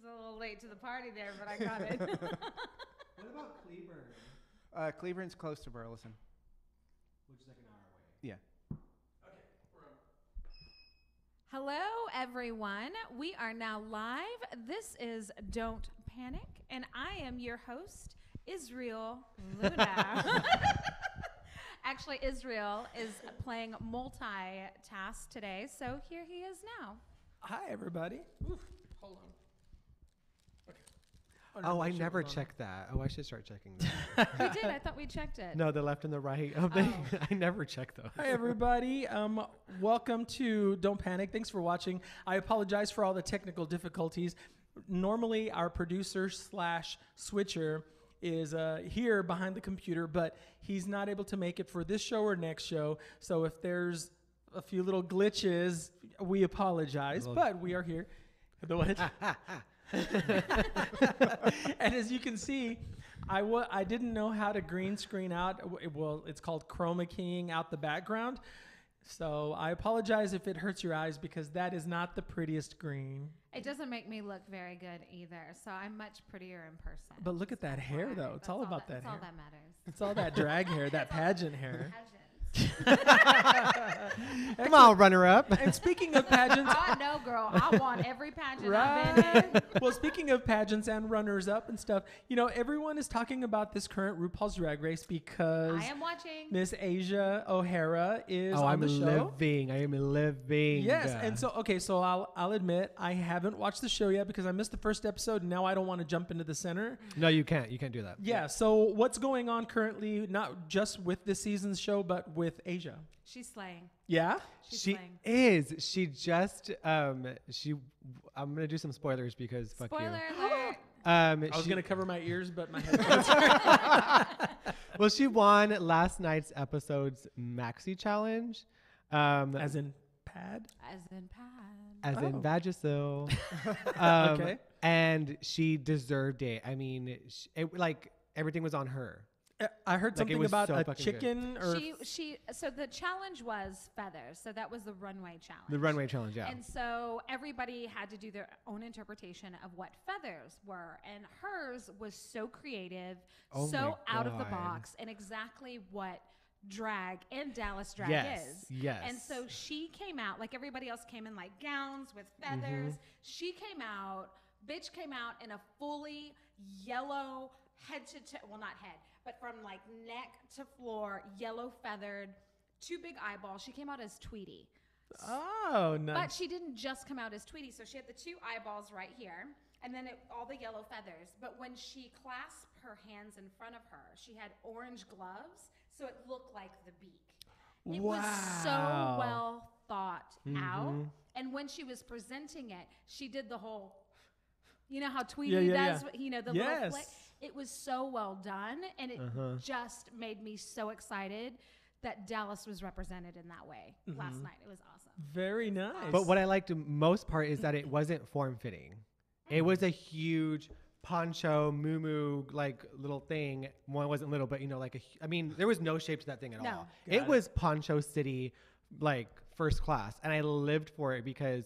was a little late to the party there, but I got it. What about Cleburne? Cleburne's close to Burleson. Which is like an hour away. Yeah. Okay, we're on. Hello, everyone. We are now live. This is Don't Panic, and I am your host, Israel Luna. Actually, Israel is playing multitask today, so here he is now. Hi, everybody. Oof, hold on. Okay. Oh, I never checked that. Oh, I should start checking that. We did. I thought we checked it. No, the left and the right. Oh, I never check those. Hi, everybody. Welcome to Don't Panic. Thanks for watching. I apologize for all the technical difficulties. Normally, our producer / switcher is here behind the computer, but he's not able to make it for this show or next show. So if there's a few little glitches, we apologize, but we are here. The what? And as you can see, I didn't know how to green screen out. Well, it's called chroma keying out the background. So I apologize if it hurts your eyes because that is not the prettiest green. It doesn't make me look very good either, so I'm much prettier in person. But look at that hair, though. It's all about that hair. That's all that matters. It's all that drag hair, that pageant hair. Come on, runner up. And speaking of pageants, No, girl, I want every pageant I've been in. Well, speaking of pageants and runners up and stuff, you know, everyone is talking about this current RuPaul's Drag Race because I am watching. Miss Asia O'Hara is on the show. I am living. Yes, and so I'll admit I haven't watched the show yet because I missed the first episode and now I don't want to jump into the center. No, you can't. You can't do that. Yeah, so what's going on currently, not just with this season's show, but with Asia? She's slaying. Yeah? She slaying. is. She just I'm gonna do some spoilers because fuck Spoiler you. alert. I was going to cover my ears, but my head. Well, she won last night's episode's Maxi Challenge. As in pad? As in pad. As in Vagisil. Okay. And she deserved it. I mean, everything was on her. I heard Like, it something was about so a fucking chicken or So the challenge was feathers. So that was the runway challenge. The runway challenge, yeah. And so everybody had to do their own interpretation of what feathers were. And hers was so creative, Oh so my out of the God. box, and exactly what drag and Dallas drag is. Yes. And so she came out, like everybody else came in like gowns with feathers. She came out, bitch came out in a fully yellow head to toe, well, not head, but from like neck to floor, yellow feathered, 2 big eyeballs. She came out as Tweety. Oh, nice. But she didn't just come out as Tweety. So she had the 2 eyeballs right here and then all the yellow feathers. But when she clasped her hands in front of her, she had orange gloves. So it looked like the beak. It was so well thought out. And when she was presenting it, she did the whole, you know how Tweety does, you know, the little flick. It was so well done, and it just made me so excited that Dallas was represented in that way last night. It was awesome. Very nice. But what I liked the most part is that it wasn't form-fitting. It was a huge poncho, moo like little thing. Well, it wasn't little, but you know, there was no shape to that thing at all. It was Poncho City, like first class, and I lived for it because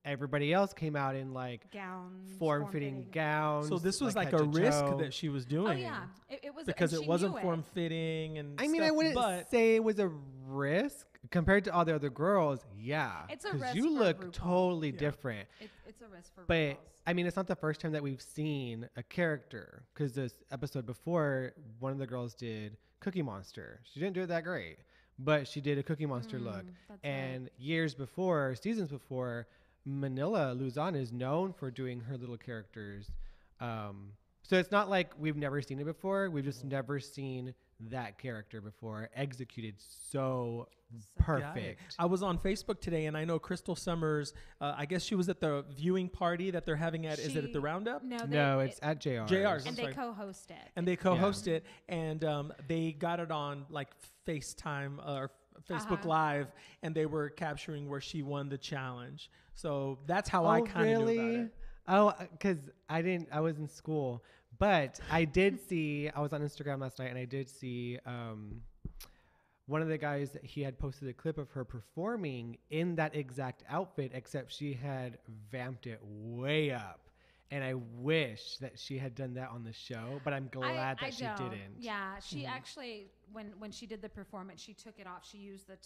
everybody else came out in like Gowns, form-fitting gowns. So this was like head a to risk toe. that she was doing. Oh yeah, it was because and it she wasn't knew it. form-fitting and. I mean, stuff, I wouldn't but say it was a risk compared to all the other girls. Yeah, It's a because risk you for look RuPaul. totally different. It's a risk for But RuPaul's. I mean, it's not the first time that we've seen a character because this episode before, one of the girls did Cookie Monster. She didn't do it that great, but she did a Cookie Monster look. That's And years before, seasons before, Manila Luzon is known for doing her little characters. So it's not like we've never seen it before. We've just never seen that character before executed so perfect. I was on Facebook today, and I know Crystal Summers. I guess she was at the viewing party that they're having at. Is it at the Roundup? No, it's at JR's. JR's. And they co-host it. And they co-host it, and they got it on like FaceTime or Facebook Live, and they were capturing where she won the challenge. So that's how I kind of knew about it. Oh, because I was in school, but I did see, I was on Instagram last night and I did see one of the guys, he had posted a clip of her performing in that exact outfit, except she had vamped it way up. And I wish that she had done that on the show, but I'm glad that she didn't. Yeah, she actually, when she did the performance, she took it off. She used the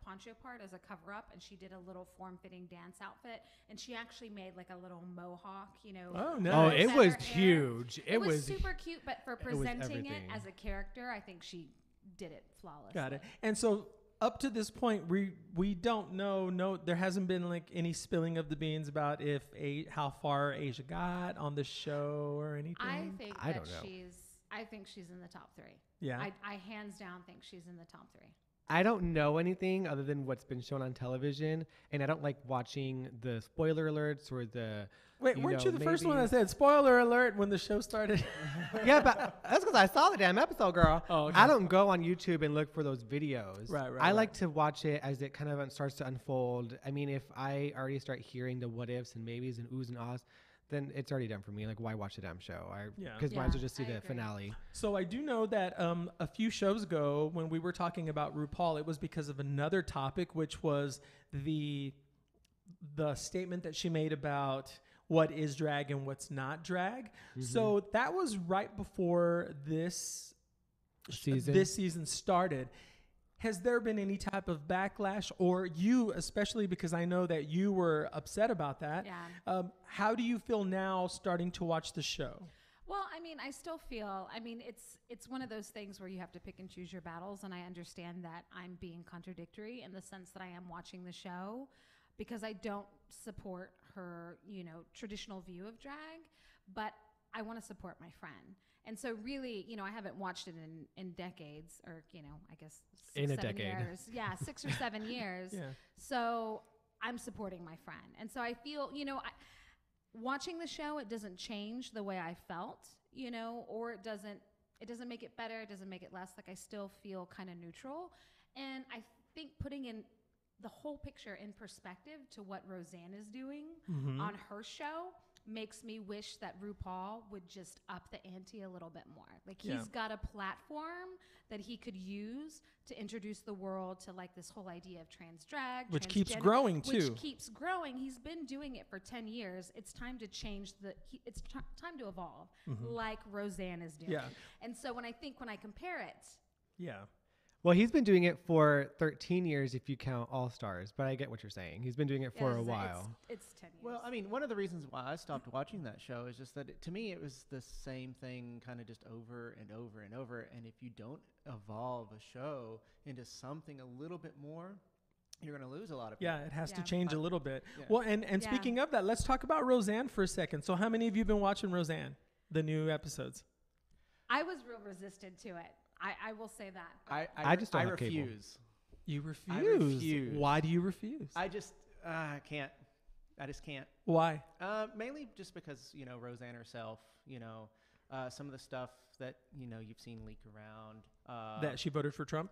poncho part as a cover up, and she did a little form-fitting dance outfit. And she actually made like a little mohawk, Oh, nice. Oh, it was hair. huge. It was super cute, but for presenting it everything. as a character, I think she did it flawlessly. Got it. And so up to this point, we don't know. No, there hasn't been like any spilling of the beans about how far Asia got on the show or anything. I think I that don't know. I think she's in the top 3. Yeah. I hands down think she's in the top 3. I don't know anything other than what's been shown on television, and I don't like watching the spoiler alerts or the. Wait, weren't you the first one that said spoiler alert when the show started? Yeah, but that's because I saw the damn episode, girl. Oh, okay. I don't go on YouTube and look for those videos. Right. I like to watch it as it kind of starts to unfold. I mean, if I already start hearing the what ifs and maybes and oohs and ahs, then it's already done for me. Like, why watch the damn show? Because might as well just see I the agree. finale. So I do know that a few shows ago when we were talking about RuPaul, it was because of another topic, which was the statement that she made about what is drag and what's not drag. Mm-hmm. So that was right before this season started. Has there been any type of backlash, or you, especially because I know that you were upset about that? Yeah. How do you feel now starting to watch the show? Well, I mean, I still feel, it's one of those things where you have to pick and choose your battles, and I understand that I'm being contradictory in the sense that I am watching the show because I don't support her, traditional view of drag, but I want to support my friend. And so really, I haven't watched it in decades, or, I guess 6, 7 years. Yeah, 6 or 7 years. Yeah. So I'm supporting my friend. And so I feel, watching the show, it doesn't change the way I felt, or it doesn't make it better. It doesn't make it less. Like, I still feel kind of neutral. And I think putting in the whole picture in perspective to what Roseanne is doing on her show makes me wish that RuPaul would just up the ante a little bit more. Like, he's got a platform that he could use to introduce the world to like this whole idea of trans drag, Which keeps growing too. Which keeps growing. He's been doing it for 10 years. It's time to change it's time to evolve, like Roseanne is doing. Yeah. And so when I compare it, Yeah. Well, he's been doing it for 13 years if you count All Stars, but I get what you're saying. He's been doing it for a while. It's 10 years. Well, I mean, one of the reasons why I stopped watching that show is just that to me it was the same thing kind of just over and over and over. And if you don't evolve a show into something a little bit more, you're going to lose a lot of people. Yeah, it has to Yeah. change a little bit. Yeah. Well, and Yeah. speaking of that, let's talk about Roseanne for a second. So how many of you have been watching Roseanne, the new episodes? I was real resistant to it. I will say that. I just don't have cable. refuse. You refuse. I refuse. Why do you refuse? I just can't. I just can't. Why? Mainly just because, Roseanne herself, some of the stuff that, you've seen leak around. That she voted for Trump?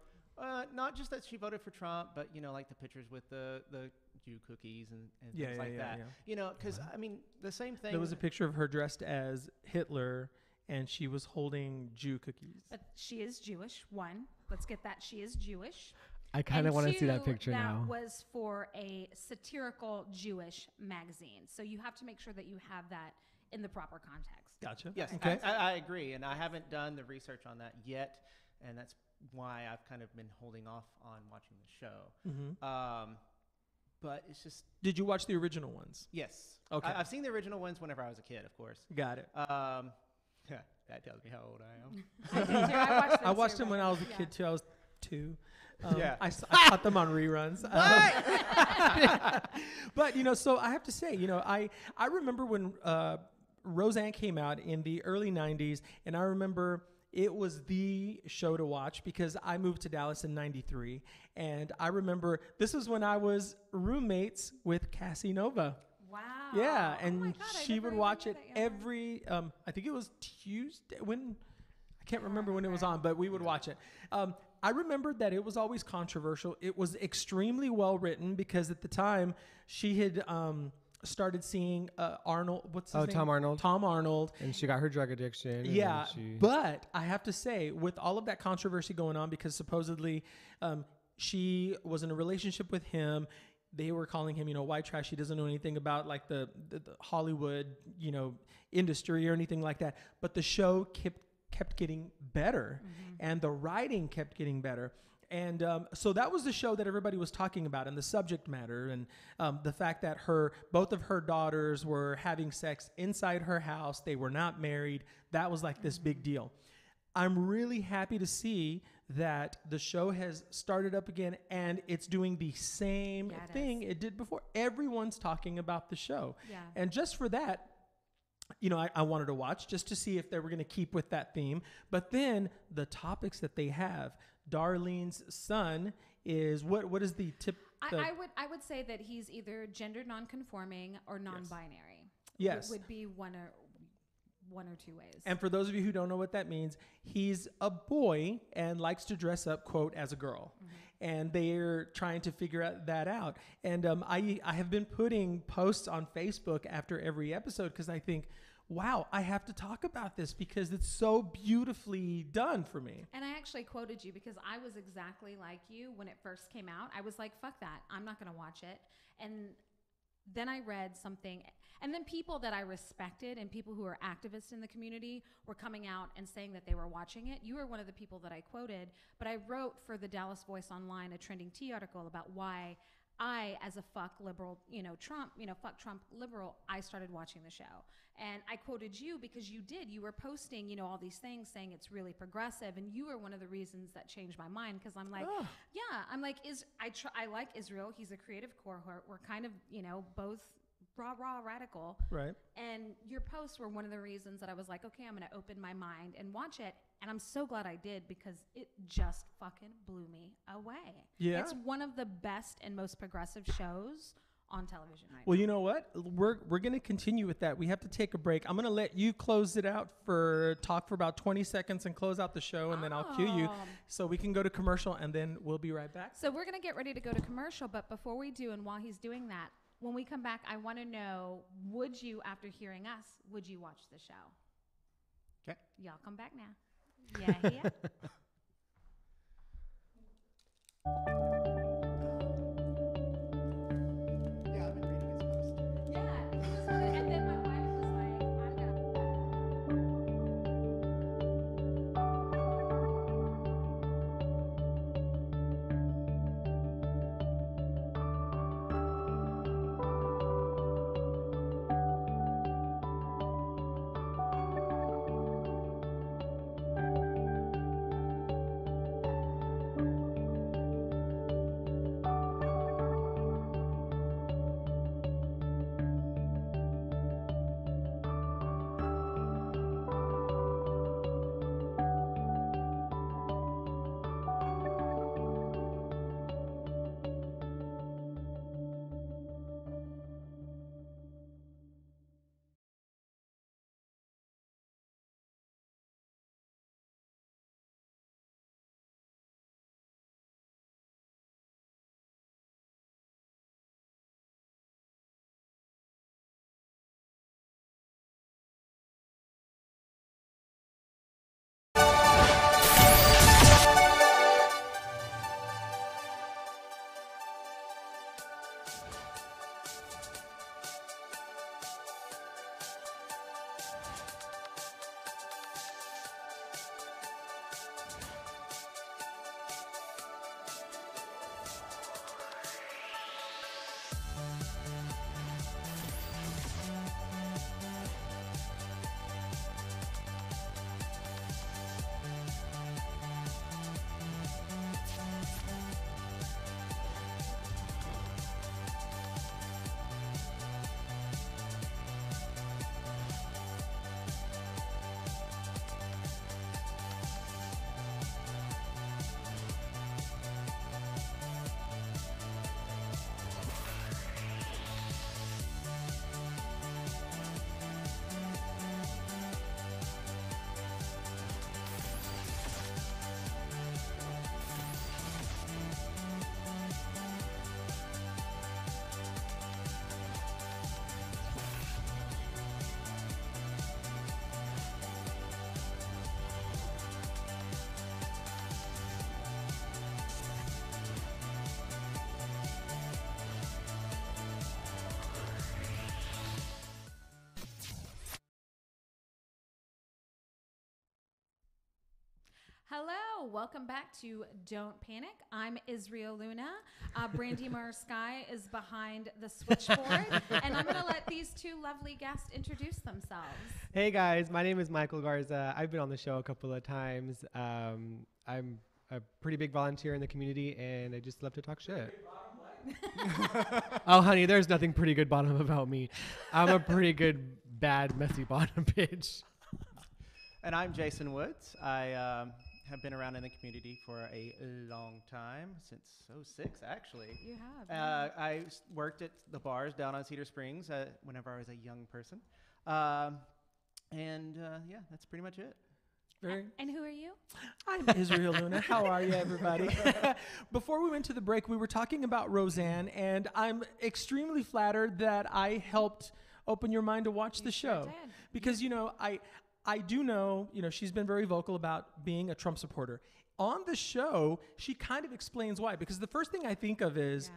Not just that she voted for Trump, but, like the pictures with the Jew cookies and things like that. yeah. Because, I mean, the same thing. There was a picture of her dressed as Hitler, and she was holding Jew cookies. But she is Jewish. One, let's get that. She is Jewish. I kind of want to see that picture now. That was for a satirical Jewish magazine. So you have to make sure that you have that in the proper context. Gotcha. Yes, Okay. I agree. And I haven't done the research on that yet. And that's why I've kind of been holding off on watching the show. But it's just... Did you watch the original ones? Yes. Okay. I've seen the original ones whenever I was a kid, of course. Got it. That tells me how old I am. I did too. I watched them when I was a Yeah. kid too. I was 2. Yeah. I caught them on reruns. But so I have to say, I remember when Roseanne came out in the early 90s, and I remember it was the show to watch because I moved to Dallas in 93, and I remember this was when I was roommates with Cassie Nova. Wow. Yeah, Oh and my God, I she never would even watch knew it that, yeah. every. I think it was Tuesday when. I can't remember when it was on, but we would watch it. I remembered that it was always controversial. It was extremely well written because at the time she had started seeing Arnold. What's his name? Tom Arnold. Tom Arnold. And she got her drug addiction. Yeah, and but I have to say, with all of that controversy going on, because supposedly she was in a relationship with him, they were calling him, white trash. He doesn't know anything about like the Hollywood, industry or anything like that. But the show kept getting better, and the writing kept getting better. And so that was the show that everybody was talking about, and the subject matter, and the fact that both of her daughters were having sex inside her house. They were not married. That was like this big deal. I'm really happy to see that the show has started up again, and it's doing the same thing it did before. Everyone's talking about the show. Yeah. And just for that, I wanted to watch just to see if they were going to keep with that theme. But then the topics that they have, Darlene's son is what is the tip? I would say that he's either gender nonconforming or non-binary. Yes. Would be one or two ways. And for those of you who don't know what that means, he's a boy and likes to dress up, quote, as a girl. And they're trying to figure that out. And I have been putting posts on Facebook after every episode because I think, wow, I have to talk about this because it's so beautifully done for me. And I actually quoted you because I was exactly like you when it first came out. I was like, fuck that. I'm not going to watch it. And then I read something, and then people that I respected and people who are activists in the community were coming out and saying that they were watching it. You were one of the people that I quoted, but I wrote for the Dallas Voice Online a trending tea article about why I, as a fuck liberal, fuck Trump liberal, I started watching the show. And I quoted you because you were posting, all these things saying it's really progressive. And you were one of the reasons that changed my mind. Cause I'm like, I'm like, I like Israel. He's a creative cohort. We're kind of, both raw radical. Right. And your posts were one of the reasons that I was like, okay, I'm going to open my mind and watch it. And I'm so glad I did because it just fucking blew me away. Yeah. It's one of the best and most progressive shows on television right Well, now. you know what? We're going to continue with that. We have to take a break. I'm going to let you close it out talk for about 20 seconds and close out the show, and then I'll cue you so we can go to commercial, and then we'll be right back. So we're going to get ready to go to commercial, but before we do, and while he's doing that, when we come back, I want to know, would you, after hearing us, would you watch the show? Okay. Y'all come back now. Yeah. Yeah, I've been reading his post. Yeah. And then my wife was like, I'm gonna. welcome back to Don't Panic. I'm Israel Luna. Brandy Murr Sky is behind the switchboard, and I'm going to let these two lovely guests introduce themselves. Hey guys, my name is Michael Garza. I've been on the show a couple of times. I'm a pretty big volunteer in the community, and I just love to talk shit. Oh, honey, there's nothing pretty good bottom about me. I'm a pretty good, bad, messy bottom bitch. And I'm Jason Woods. I have been around in the community for a long time, since 2006, actually. You have. I worked at the bars down on Cedar Springs whenever I was a young person. Yeah, that's pretty much it. And who are you? I'm Israel Luna. How are you, everybody? Before we went to the break, we were talking about Roseanne, and I'm extremely flattered that I helped open your mind to watch the show. Sure did. Because, I do know, she's been very vocal about being a Trump supporter. On the show, she kind of explains why. Because the first thing I think of is,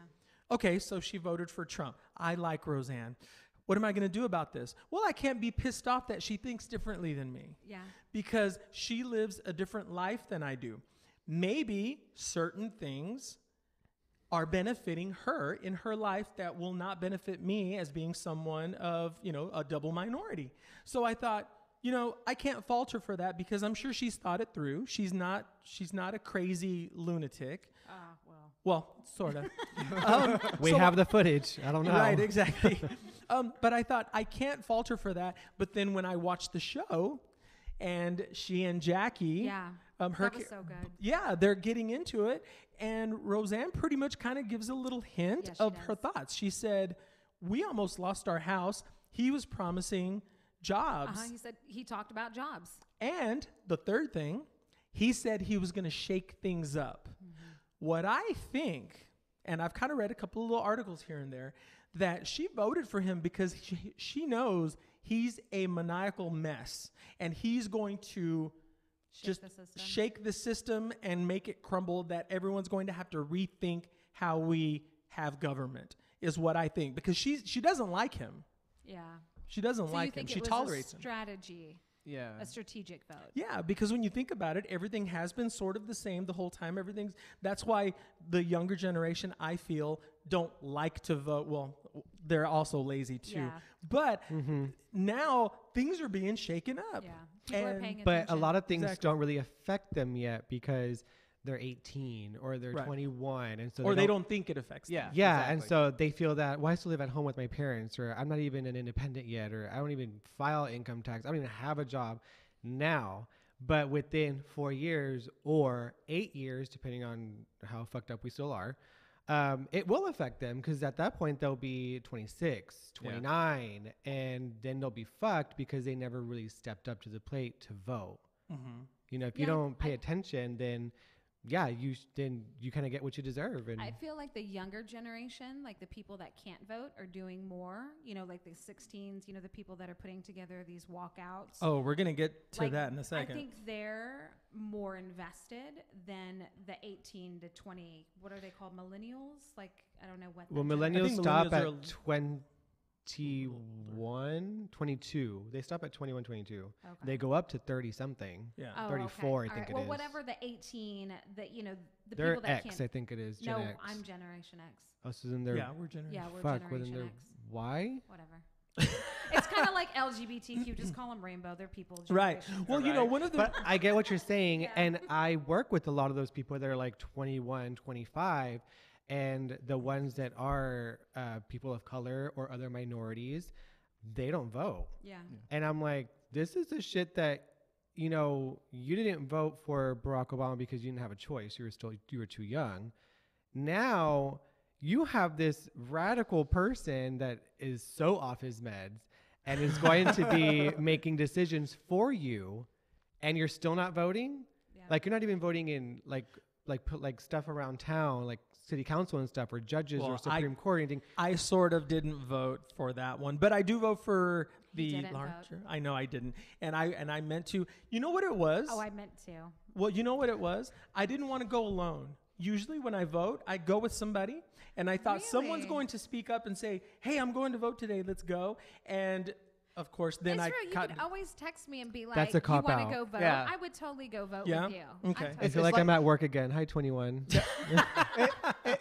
okay, so she voted for Trump. I like Roseanne. What am I going to do about this? Well, I can't be pissed off that she thinks differently than me. Yeah. Because she lives a different life than I do. Maybe certain things are benefiting her in her life that will not benefit me as being someone of, a double minority. So I thought, I can't fault her for that because I'm sure she's thought it through. She's not a crazy lunatic. Well, sort of. We have the footage. I don't know. Right, exactly. But I thought, I can't fault her for that. But then when I watched the show, and she and Jackie, that was so good. Yeah, they're getting into it, and Roseanne pretty much kind of gives a little hint of her thoughts. She said, "We almost lost our house. He was promising jobs." He said he talked about jobs. And the third thing, he said he was going to shake things up. Mm-hmm. What I think, and I've kind of read a couple of little articles here and there, that she voted for him because she knows he's a maniacal mess, and he's going to shake the system and make it crumble, that everyone's going to have to rethink how we have government, is what I think. Because she doesn't like him. Yeah. She doesn't like him. She tolerates him. Strategy. Yeah. A strategic vote. Yeah, because when you think about it, everything has been sort of the same the whole time. That's why the younger generation, I feel, don't like to vote. Well, they're also lazy too. Yeah. But now things are being shaken up. Yeah. People are paying attention. But a lot of things don't really affect them yet because they're 18 or they're 21, and so they don't think it affects them. Yeah, exactly. And so they feel that, well, I still live at home with my parents, or I'm not even an independent yet, or I don't even file income tax. I don't even have a job now. But within 4 years or 8 years, depending on how fucked up we still are, it will affect them, because at that point they'll be 26, 29, and then they'll be fucked because they never really stepped up to the plate to vote. Mm-hmm. If you don't pay attention, then you kind of get what you deserve. And I feel like the younger generation, like the people that can't vote, are doing more, like the 16s, the people that are putting together these walkouts. Oh, we're going to get to that in a second. I think they're more invested than the 18 to 20, what are they called? Millennials? Like, I don't know what. Well, millennials stop at 21, 22. They stop at 21, 22. Okay. They go up to 30 something. Yeah. 34, I think it is. Well, whatever the 18, the they're people that X, can't. I think it is. Gen no, X. I'm Generation X. Oh, so then they're. Yeah, we're Generation X. Yeah, we're Fuck, Generation X. Why? Whatever. It's kind of like LGBTQ. Just call them rainbow. They're people. Right. Well, one of the. But I get what you're saying, and I work with a lot of those people that are like 21, 25. And the ones that are people of color or other minorities, they don't vote. Yeah. And I'm like, this is the shit that, you didn't vote for Barack Obama because you didn't have a choice. You were too young. Now you have this radical person that is so off his meds and is going to be making decisions for you, and you're still not voting. Yeah. Like, you're not even voting in put like stuff around town, like city council and stuff, or judges or Supreme Court or anything. I sort of didn't vote for that one, but I do vote for the larger. Vote. I know I didn't. And I meant to. You know what it was? Oh, I meant to. Well, you know what it was? I didn't want to go alone. Usually when I vote, I go with somebody, and I thought someone's going to speak up and say, "Hey, I'm going to vote today. Let's go." And of course, then It's I true. You caught. could always text me and be like, That's a you cop want out. to go vote? Yeah. I would totally go vote Yeah? with you. Okay. I I totally feel It's like like- I'm at work again. Hi, 21.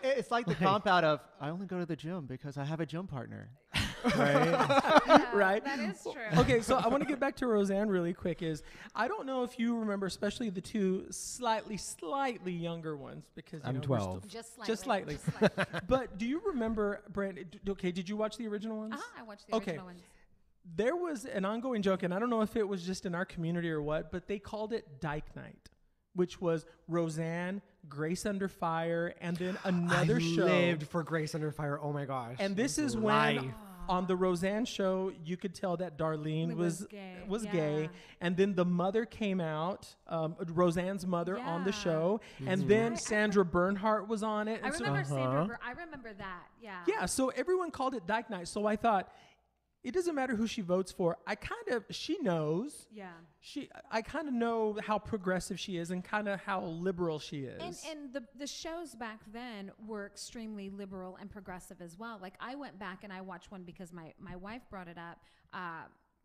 It's like the comp out of I only go to the gym because I have a gym partner. Right? Yeah, Right? That is true. Okay, so I want to get back to Roseanne really quick. I don't know if you remember, especially the two slightly younger ones, because I'm we're 12. Just slightly. Just slightly. But do you remember, Brand? Okay, did you watch the original ones? I watched the Okay. original ones. There was an ongoing joke, and I don't know if it was just in our community or what, but they called it Dyke Night, which was Roseanne, Grace Under Fire, and then another I show. lived for Grace Under Fire. Oh my gosh. And this is Life. when on the Roseanne show, you could tell that Darlene It was was gay, gay. yeah. And then the mother came out, Roseanne's mother on the Yeah. show. And Mm-hmm. then I Sandra Bernhardt was on it. I And so- remember Sandra. Uh-huh. I remember that. Yeah. yeah, so everyone called it Dyke Night. So I thought, it doesn't matter who she votes for. She knows. Yeah. I kind of know how progressive she is and kind of how liberal she is. And the shows back then were extremely liberal and progressive as well. Like I went back and I watched one because my wife brought it up.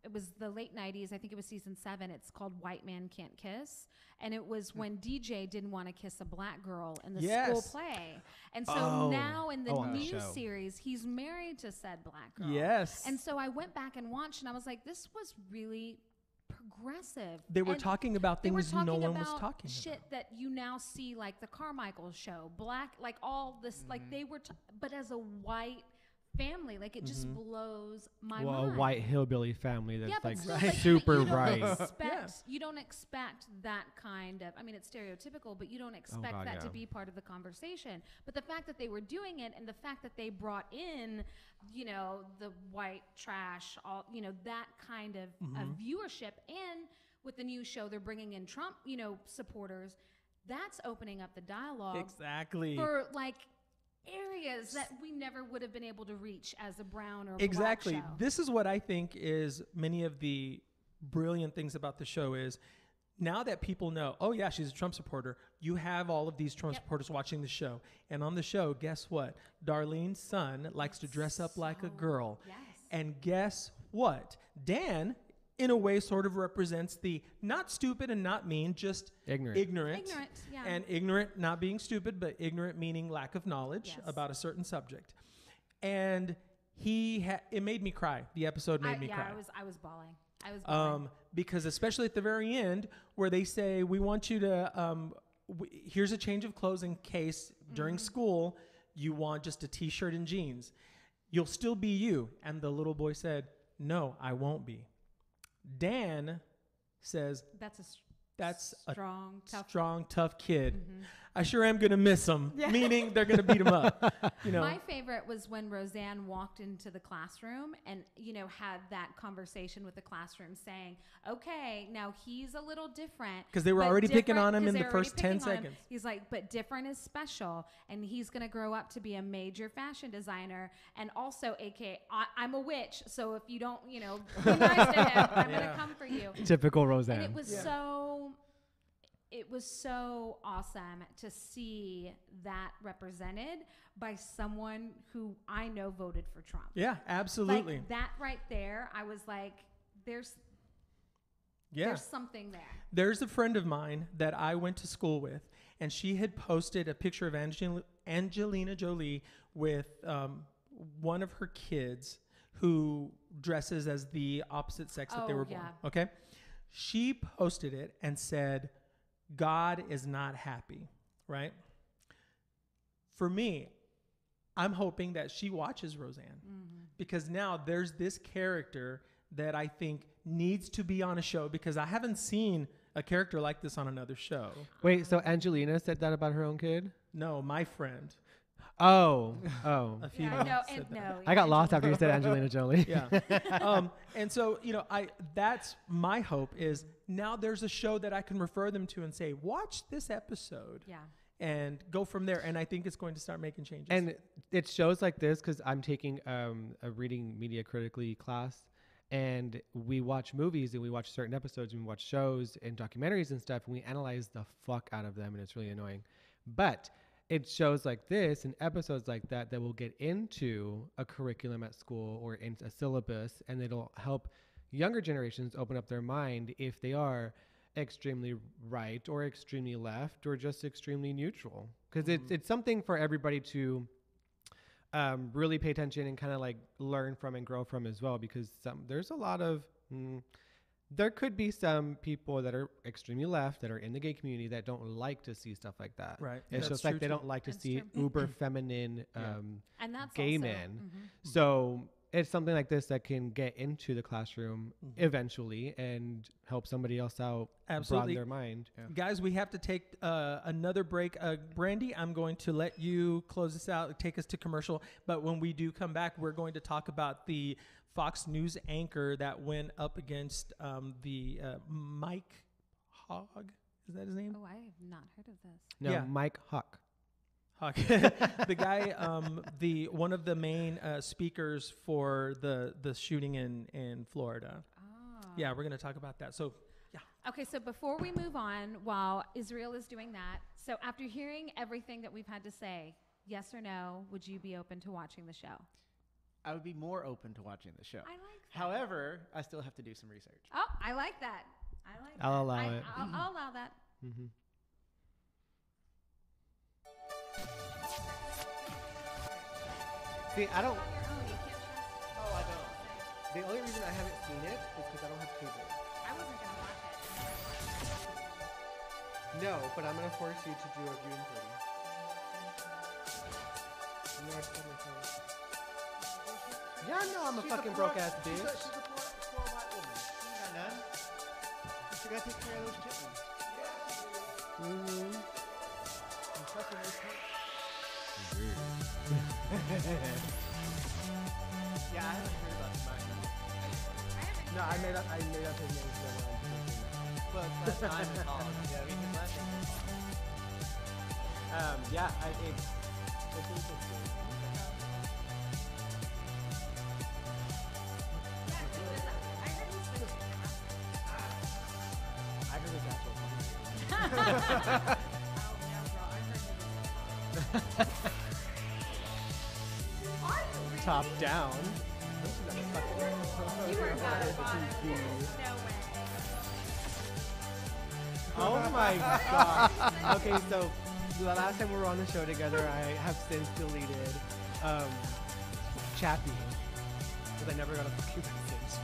It was the late 90s. I think it was season 7. It's called White Man Can't Kiss. And it was when DJ didn't want to kiss a black girl in the school Yes. play. And so Oh. now in the on the new show. series, he's married to said black girl. Yes. And so I went back and watched and I was like, this was really progressive. They were And talking about they were things no talking one was about talking shit about. that you now see, like the Carmichael show, black, like all this, like they were, but as a white family, like it just blows my Well, a mind. white hillbilly family that's Yeah, but like still, like, super you don't right. Expect, You don't expect that kind of. I mean, it's stereotypical, but you don't expect God, that to yeah. be part of the conversation. But the fact that they were doing it, and the fact that they brought in, the white trash, all that kind of viewership, and with the new show, they're bringing in Trump, supporters. That's opening up the dialogue Exactly. for like areas that we never would have been able to reach as a brown or Exactly. black show. This is what I think is many of the brilliant things about the show is now that people know, oh yeah, she's a Trump supporter, you have all of these Trump supporters watching the show. And on the show, guess what? Darlene's son likes to dress up like a girl. Yes. And guess what? Dan, in a way, sort of represents the not stupid and not mean, just Ignorant. ignorant. Yeah. And ignorant, not being stupid, but ignorant meaning lack of knowledge Yes. about a certain subject. And it made me cry. The episode made me cry. I was bawling. I was bawling. Because especially at the very end where they say, we want you to, here's a change of clothes in case during school you want just a t-shirt and jeans. You'll still be you. And the little boy said, no, I won't be. Dan says, That's a strong, tough kid. I sure am going to miss him, meaning they're going to beat him up. My favorite was when Roseanne walked into the classroom and, had that conversation with the classroom saying, okay, now he's a little different. 'Cause they were but already picking different- on him 'cause in they the were already first 10 picking on him. seconds. He's like, but different is special. And he's going to grow up to be a major fashion designer. And also, AKA, I'm a witch. So if you don't, be nice to him, I'm going to come for you. Typical Roseanne. And it was so awesome to see that represented by someone who I know voted for Trump. Yeah, absolutely. Like that right there, I was like, there's something there. There's a friend of mine that I went to school with, and she had posted a picture of Angelina Jolie with one of her kids who dresses as the opposite sex that they were born. yeah. Okay? She posted it and said, God is not happy, right? For me, I'm hoping that she watches Roseanne because now there's this character that I think needs to be on a show because I haven't seen a character like this on another show. Wait, so Angelina said that about her own kid? No, my friend. Oh. A female said that. I got lost after you said Angelina Jolie. Yeah. And so, that's my hope is now there's a show that I can refer them to and say, watch this episode. Yeah. And go from there. And I think it's going to start making changes. And it shows like this because I'm taking a reading media critically class, and we watch movies and we watch certain episodes and we watch shows and documentaries and stuff, and we analyze the fuck out of them, and it's really annoying. But it shows like this and episodes like that will get into a curriculum at school or in a syllabus, and it'll help younger generations open up their mind if they are extremely right or extremely left or just extremely neutral, because it's something for everybody to really pay attention and kind of like learn from and grow from as well, because there's a lot of there could be some people that are extremely left that are in the gay community that don't like to see stuff like that. Right. It's just like they don't like to That's see true. uber feminine And that's gay also, men. mhm. So it's something like this that can get into the classroom eventually and help somebody else out, Absolutely. broaden their mind. Guys, we have to take another break. Brandy, I'm going to let you close this out, take us to commercial. But when we do come back, we're going to talk about the Fox News anchor that went up against the Mike Hogg. Is that his name? Oh, I have not heard of this. No, Yeah. Mike Huck. Hogg. The guy, the one of the main speakers for the shooting in Florida. Oh. Yeah, we're going to talk about that. So, yeah. Okay, so before we move on, while Israel is doing that, so after hearing everything that we've had to say, yes or no, would you be open to watching the show? I would be more open to watching the show. I like that. However, I still have to do some research. Oh, I like that. I like that. I'll allow it. I'll allow that. Mm-hmm. See, I don't. Oh, I don't. The only reason I haven't seen it is because I don't have cable. I wasn't going to watch it. No, but I'm gonna force you to do a viewing party. No, I told my friend. Yeah, no, I'm a fucking broke ass bitch. She's a poor white woman. She ain't got none. She gotta take care of those chickens. Mm-hmm. And sucking those tits. Yeah, I haven't heard about Smart. No, I made up his name. Well, last time it's hard. Yeah, because last time it's hard. Yeah, it's interesting. I heard his actual top down. You were not fun. No way. Oh my god. Okay, so the last time we were on the show together, I have since deleted Chappie because I never got a fucking message.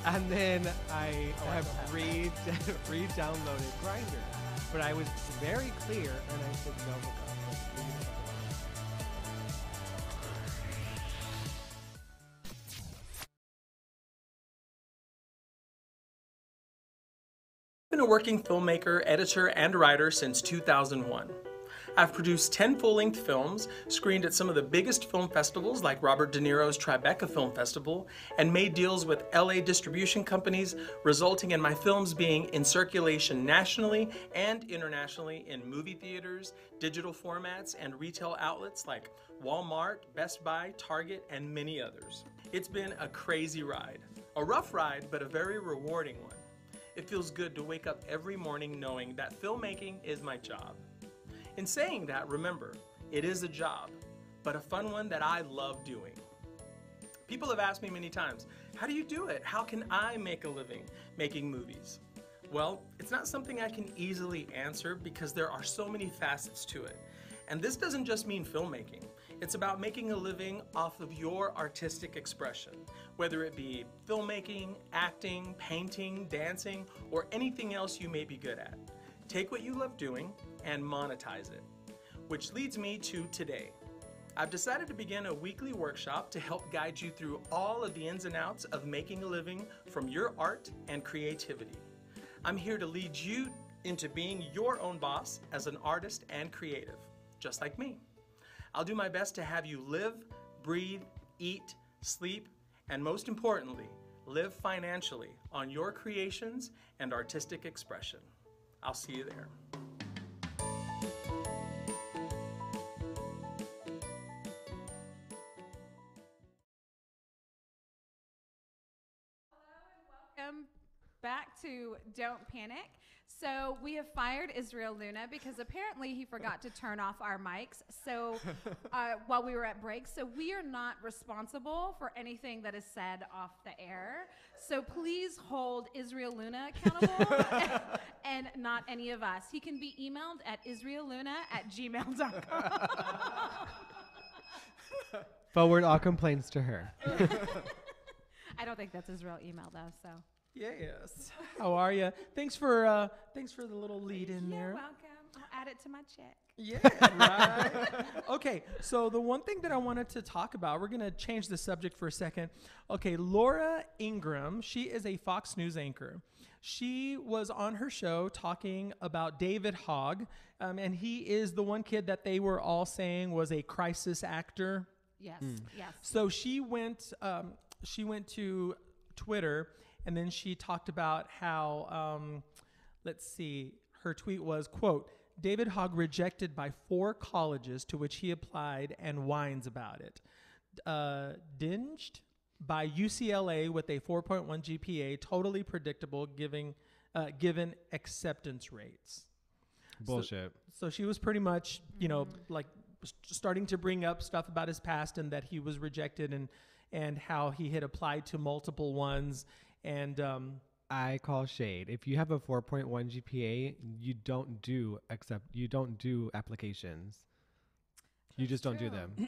And then I have re-downloaded Grindr, but I was very clear and I said no. I've been a working filmmaker, editor, and writer since 2001. I've produced 10 full-length films, screened at some of the biggest film festivals like Robert De Niro's Tribeca Film Festival, and made deals with LA distribution companies, resulting in my films being in circulation nationally and internationally in movie theaters, digital formats, and retail outlets like Walmart, Best Buy, Target, and many others. It's been a crazy ride. A rough ride, but a very rewarding one. It feels good to wake up every morning knowing that filmmaking is my job. In saying that, remember, it is a job, but a fun one that I love doing. People have asked me many times, how do you do it? How can I make a living making movies? Well, it's not something I can easily answer because there are so many facets to it. And this doesn't just mean filmmaking. It's about making a living off of your artistic expression, whether it be filmmaking, acting, painting, dancing, or anything else you may be good at. Take what you love doing and monetize it. Which leads me to today. I've decided to begin a weekly workshop to help guide you through all of the ins and outs of making a living from your art and creativity. I'm here to lead you into being your own boss as an artist and creative, just like me. I'll do my best to have you live, breathe, eat, sleep, and most importantly, live financially on your creations and artistic expression. I'll see you there. Welcome back to Don't Panic. So we have fired Israel Luna because apparently he forgot to turn off our mics. So while we were at break, so we are not responsible for anything that is said off the air. So please hold Israel Luna accountable and not any of us. He can be emailed at israelluna@gmail.com. Forward all complaints to her. I don't think that's his real email though. So. Yes. How are you? Thanks for the little lead in there. You're welcome. I'll add it to my check. Yeah, right. Okay, so the one thing that I wanted to talk about, we're going to change the subject for a second. Okay, Laura Ingraham, she is a Fox News anchor. She was on her show talking about David Hogg, and he is the one kid that they were all saying was a crisis actor. Yes, yes. So she went to Twitter, and then she talked about how, let's see, her tweet was, quote, David Hogg rejected by 4 colleges to which he applied and whines about it. Dinged by UCLA with a 4.1 GPA, totally predictable given acceptance rates. Bullshit. So she was pretty much, like starting to bring up stuff about his past and that he was rejected and how he had applied to multiple ones. And I call shade. If you have a 4.1 GPA, you don't do applications. You just don't do them.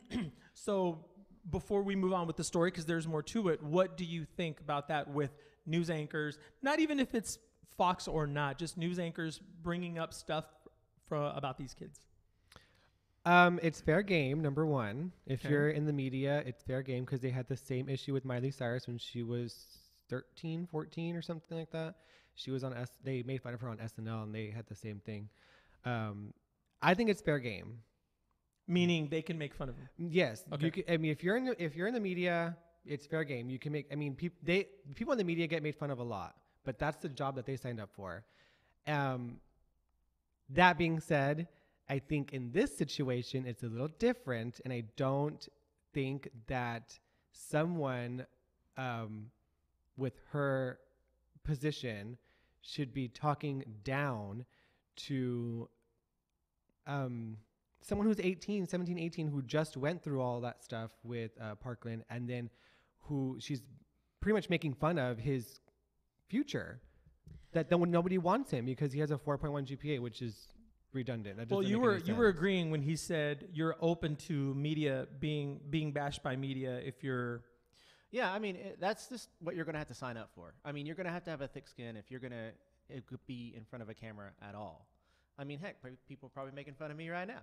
So before we move on with the story, because there's more to it, what do you think about that with news anchors? Not even if it's Fox or not, just news anchors bringing up stuff about these kids. It's fair game, number one. If you're in the media, it's fair game because they had the same issue with Miley Cyrus when she was 13, 14 or something like that. She was on they made fun of her on SNL and they had the same thing. I think it's fair game. Meaning they can make fun of him. Yes. Okay. If you're in the media, it's fair game. You can make, people in the media get made fun of a lot, but that's the job that they signed up for. That being said, I think in this situation, it's a little different. And I don't think that someone, with her position should be talking down to someone who's 17, 18, who just went through all that stuff with Parkland, and then who she's pretty much making fun of his future. That nobody wants him because he has a 4.1 GPA, which is redundant. That well, doesn't you make any sense. were agreeing when he said you're open to media being bashed by media if you're. Yeah, I mean, that's just what you're going to have to sign up for. I mean, you're going to have a thick skin if you're going to be in front of a camera at all. I mean, heck, people are probably making fun of me right now.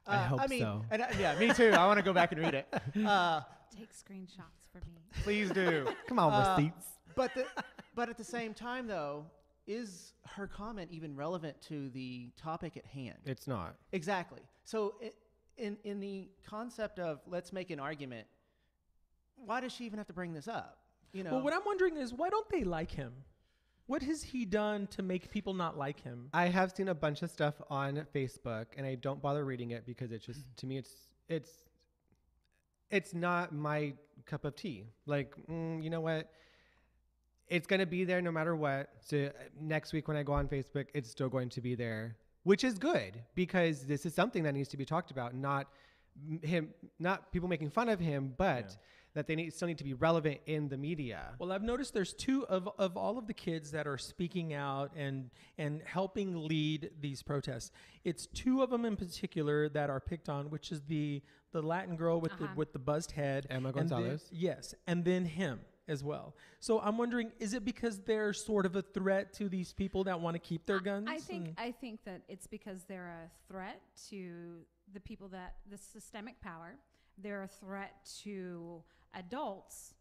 I hope so. Yeah, me too. I want to go back and read it. Take screenshots for me. Please do. Come on, receipts. But at the same time, though, is her comment even relevant to the topic at hand? It's not. Exactly. So in the concept of let's make an argument, why does she even have to bring this up? Well, what I'm wondering is why don't they like him? What has he done to make people not like him? I have seen a bunch of stuff on Facebook, and I don't bother reading it because it's just, to me, it's not my cup of tea. Like, you know what? It's going to be there no matter what. So next week when I go on Facebook, it's still going to be there, which is good because this is something that needs to be talked about, not people making fun of him, but that they still need to be relevant in the media. Well, I've noticed there's 2 of all of the kids that are speaking out and helping lead these protests. It's 2 of them in particular that are picked on, which is the Latin girl with the buzzed head, Emma Gonzalez. Yes, and then him as well. So I'm wondering, is it because they're sort of a threat to these people that want to keep their guns? I think that it's because they're a threat to the people the systemic power. They're a threat to adults,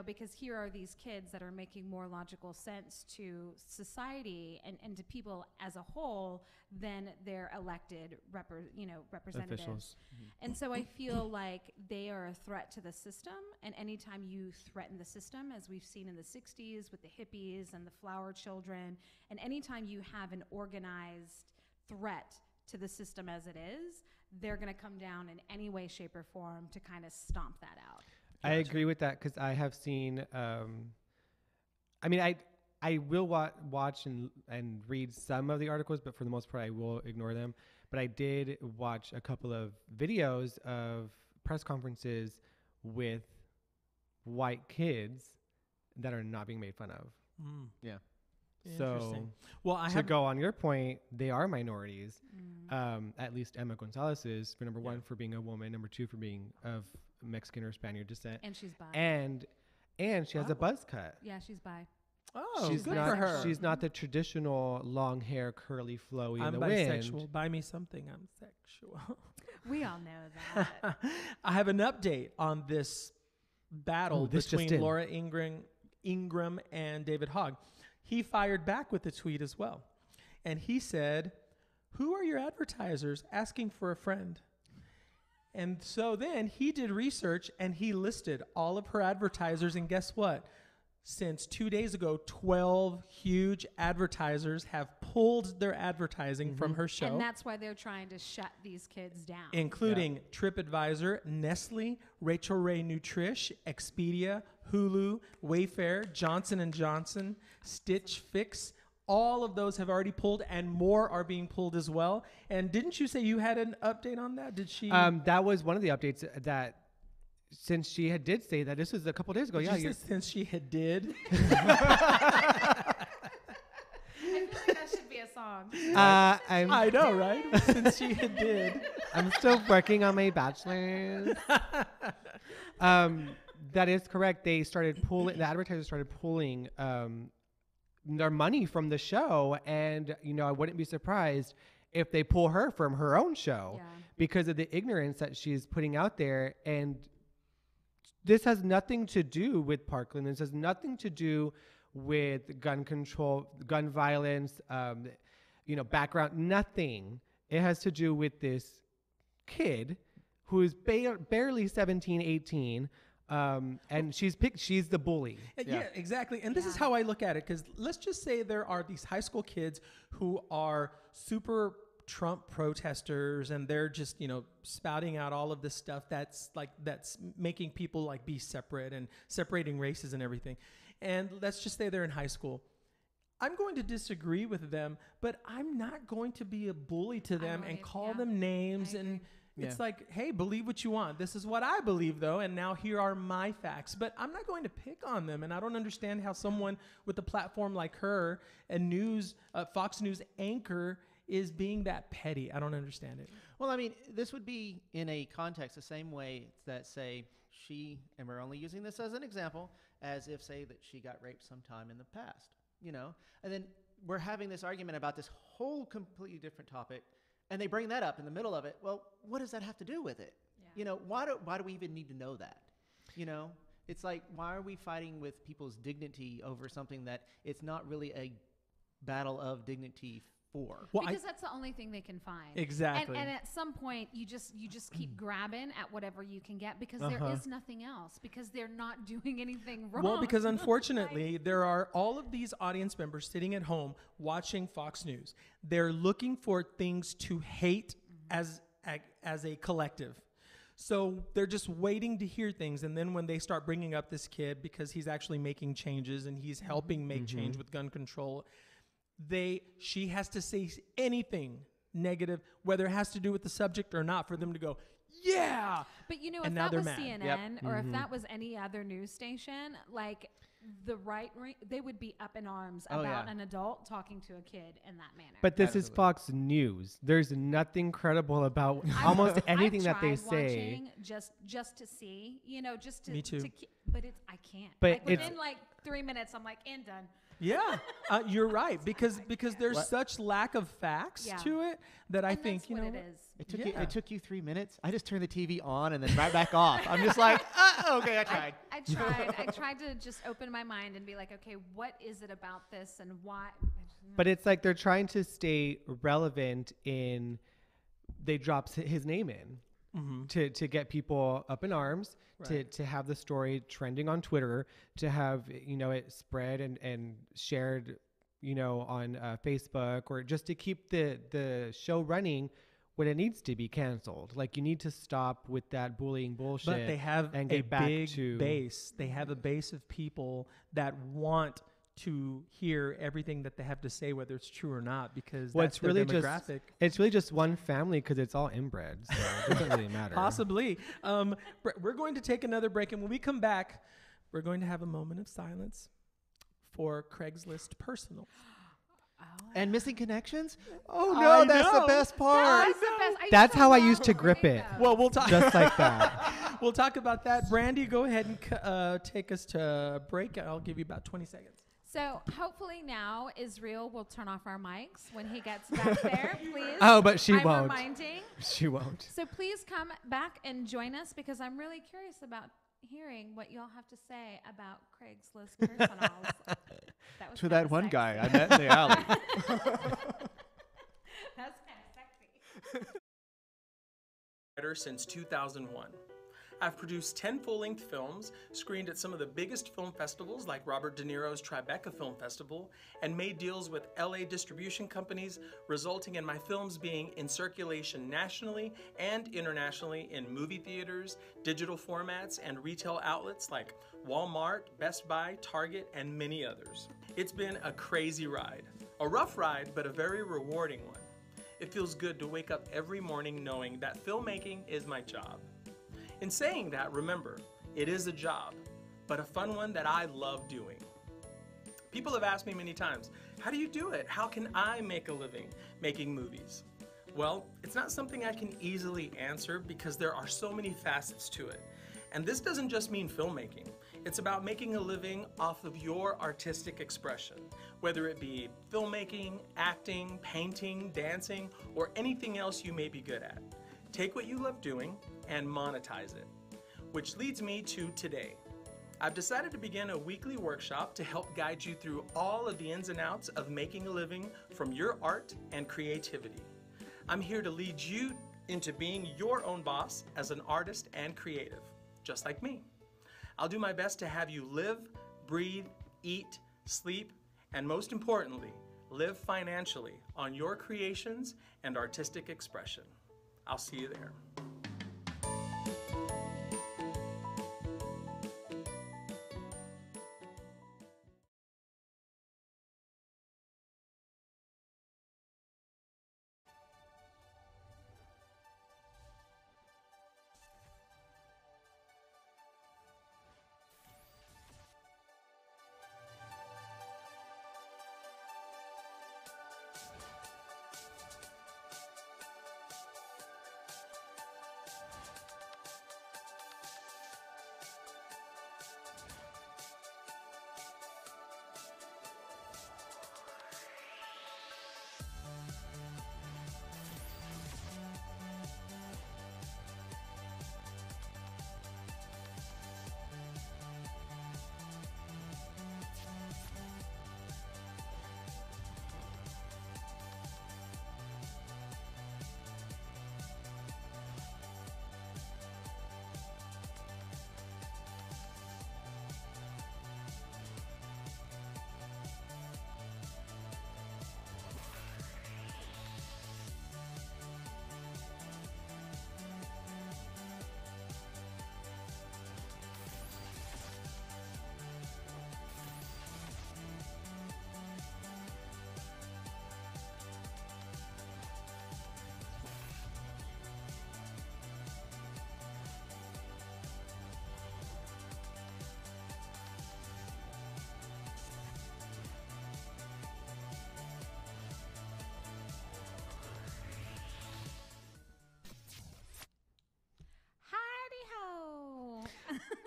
because here are these kids that are making more logical sense to society and to people as a whole than their elected representatives. Officials. And so I feel like they are a threat to the system. And anytime you threaten the system, as we've seen in the 60s with the hippies and the flower children, and anytime you have an organized threat to the system as it is, they're going to come down in any way, shape, or form to kind of stomp that out. I agree with that because I have seen, I will watch and read some of the articles, but for the most part, I will ignore them. But I did watch a couple of videos of press conferences with white kids that are not being made fun of. Yeah. So, well, to go on your point, they are minorities. At least Emma Gonzalez is, for number one, for being a woman, number two, for being of Mexican or Spaniard descent, And she's bi. And she has a buzz cut. Yeah, she's bi. Oh, She's good not, for her. She's not the traditional long hair, curly, flowy I'm in the bisexual. wind. Buy me something. I'm sexual. We all know that. I have an update on this battle this just between in. Laura Ingram and David Hogg. He fired back with a tweet as well. And he said, "Who are your advertisers asking for a friend?" And so then he did research and he listed all of her advertisers. And guess what? Since 2 days ago, 12 huge advertisers have pulled their advertising from her show. And that's why they're trying to shut these kids down. Including TripAdvisor, Nestle, Rachel Ray Nutrish, Expedia, Hulu, Wayfair, Johnson & Johnson, Stitch Fix. All of those have already pulled, and more are being pulled as well. And didn't you say you had an update on that? Did she? That was one of the updates that, since she did say that, this was a couple days ago. Did Yeah, you say since she had did. I feel like that should be a song. I know, right? Since she had did. I'm still working on my bachelor's. That is correct. They started pulling. The advertisers started pulling their money from the show, and I wouldn't be surprised if they pull her from her own show because of the ignorance that she's putting out there. And this has nothing to do with Parkland. This has nothing to do with gun control, gun violence, background, nothing. It has to do with this kid who is barely 17, 18, and she's the bully. Yeah, exactly. And this is how I look at it, because let's just say there are these high school kids who are super Trump protesters, and they're just, spouting out all of this stuff that's making people be separate and separating races and everything. And let's just say they're in high school. I'm going to disagree with them, but I'm not going to be a bully to them and call them names. And it's like, hey, believe what you want. This is what I believe, though, and now here are my facts. But I'm not going to pick on them, and I don't understand how someone with a platform like her, a Fox News anchor, is being that petty. I don't understand it. Well, I mean, this would be in a context the same way that, say, and we're only using this as an example, as if, say, that she got raped sometime in the past, and then we're having this argument about this whole completely different topic, and they bring that up in the middle of it. Well, what does that have to do with it? Yeah. Why do we even need to know that? It's like, why are we fighting with people's dignity over something that it's not really a battle of dignity for? Well, because that's the only thing they can find. Exactly. And at some point, you just keep grabbing at whatever you can get, because there is nothing else, because they're not doing anything wrong. Well, because unfortunately, there are all of these audience members sitting at home watching Fox News. They're looking for things to hate as a collective. So they're just waiting to hear things. And then when they start bringing up this kid, because he's actually making changes and he's helping make change with gun control, she has to say anything negative, whether it has to do with the subject or not, for them to go, yeah. But and if now that they're was mad. CNN or if that was any other news station, the right, they would be up in arms about an adult talking to a kid in that manner. But this is Fox News. There's nothing credible about almost anything that they say. Just to see, just to. Me too. But I can't. But within 3 minutes, I'm and done. Yeah, you're right, because there's such lack of facts to it that I think that's what it is. It took you 3 minutes. I just turned the TV on and then right back off. I'm just like, okay, I tried. I tried to just open my mind and be like, okay, what is it about this and why? But it's like they're trying to stay relevant they dropped his name in to get people up in arms, to have the story trending on Twitter, to have, it spread and shared, on Facebook, or just to keep the show running when it needs to be canceled. You need to stop with that bullying bullshit. But they have and a get back big to base. They have a base of people that want to hear everything that they have to say, whether it's true or not, because Well, that's it's really their demographic. it's really just one family because it's all inbred, so it doesn't really matter. Possibly. We're going to take another break, and when we come back, we're going to have a moment of silence for Craigslist personal. And missing connections? Oh I no, that's the know. best part. That's the best. I That's so how I love used to reading grip it. those. Well, we'll talk. Just like that. We'll talk about that. Brandy, go ahead and take us to break. I'll give you about 20 seconds. So hopefully now Israel will turn off our mics when he gets back there, please. Oh, but she I'm won't. reminding. She won't. So please come back and join us because I'm really curious about hearing what y'all have to say about Craigslist personals. That was To kinda that one sexy. guy I met in the alley. That's kind of sexy. Since 2001. I've produced 10 full-length films, screened at some of the biggest film festivals like Robert De Niro's Tribeca Film Festival, and made deals with LA distribution companies, resulting in my films being in circulation nationally and internationally in movie theaters, digital formats, and retail outlets like Walmart, Best Buy, Target, and many others. It's been a crazy ride. A rough ride, but a very rewarding one. It feels good to wake up every morning knowing that filmmaking is my job. In saying that, remember, it is a job, but a fun one that I love doing. People have asked me many times, how do you do it? How can I make a living making movies? Well, it's not something I can easily answer because there are so many facets to it. And this doesn't just mean filmmaking. It's about making a living off of your artistic expression, whether it be filmmaking, acting, painting, dancing, or anything else you may be good at. Take what you love doing and monetize it. Which leads me to today. I've decided to begin a weekly workshop to help guide you through all of the ins and outs of making a living from your art and creativity. I'm here to lead you into being your own boss as an artist and creative, just like me. I'll do my best to have you live, breathe, eat, sleep, and most importantly, live financially on your creations and artistic expression. I'll see you there.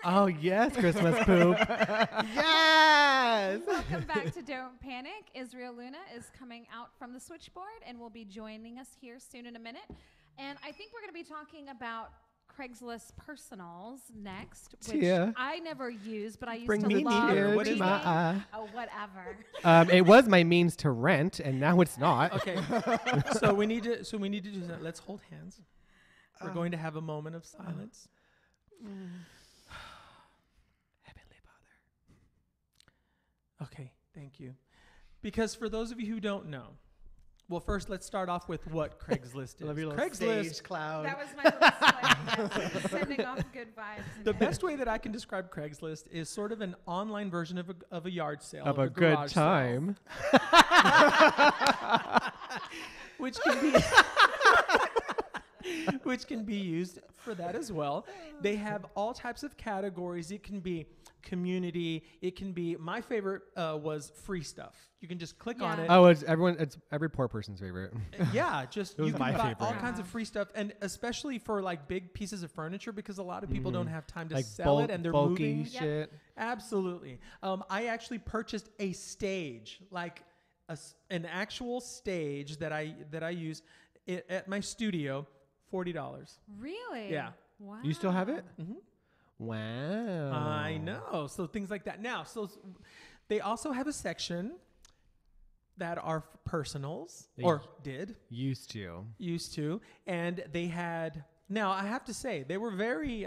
Oh, yes, Christmas poop. Yes. Welcome back to Don't Panic. Israel Luna is coming out from the switchboard and will be joining us here soon in a minute. And I think we're going to be talking about Craigslist personals next, which Tia. I never use, but I used Bring to me love near What to is reading. my eye. Oh, whatever. It was my means to rent, and now it's not. Okay. so we need to do that. Let's hold hands. We're going to have a moment of silence. Heavenly Father. Okay, thank you. Because for those of you who don't know, Well, first, let's start off with what Craigslist is. I love your little Craigslist. sage cloud. That was my little sled, sending off good vibes. The best way that I can describe Craigslist is sort of an online version of a yard sale. of a a good garage sale, time. which can be which can be used for that as well. They have all types of categories. It can be community. It can be, my favorite was free stuff. You can just click on Yeah. it. Oh, it's every poor person's favorite. Yeah, just It was you my can buy all favorite. kinds of free stuff, and especially for like big pieces of furniture, because a lot of people don't have time to Like sell it, and they're bulky moving. shit. Absolutely. I actually purchased a stage, like an actual stage that I use at my studio, $40. Really? Yeah. Wow. You still have it? Mhm. Wow. I know. So things like that. Now, they also have a section that are personals, They or did. used to. Used to, and they had. Now I have to say they were very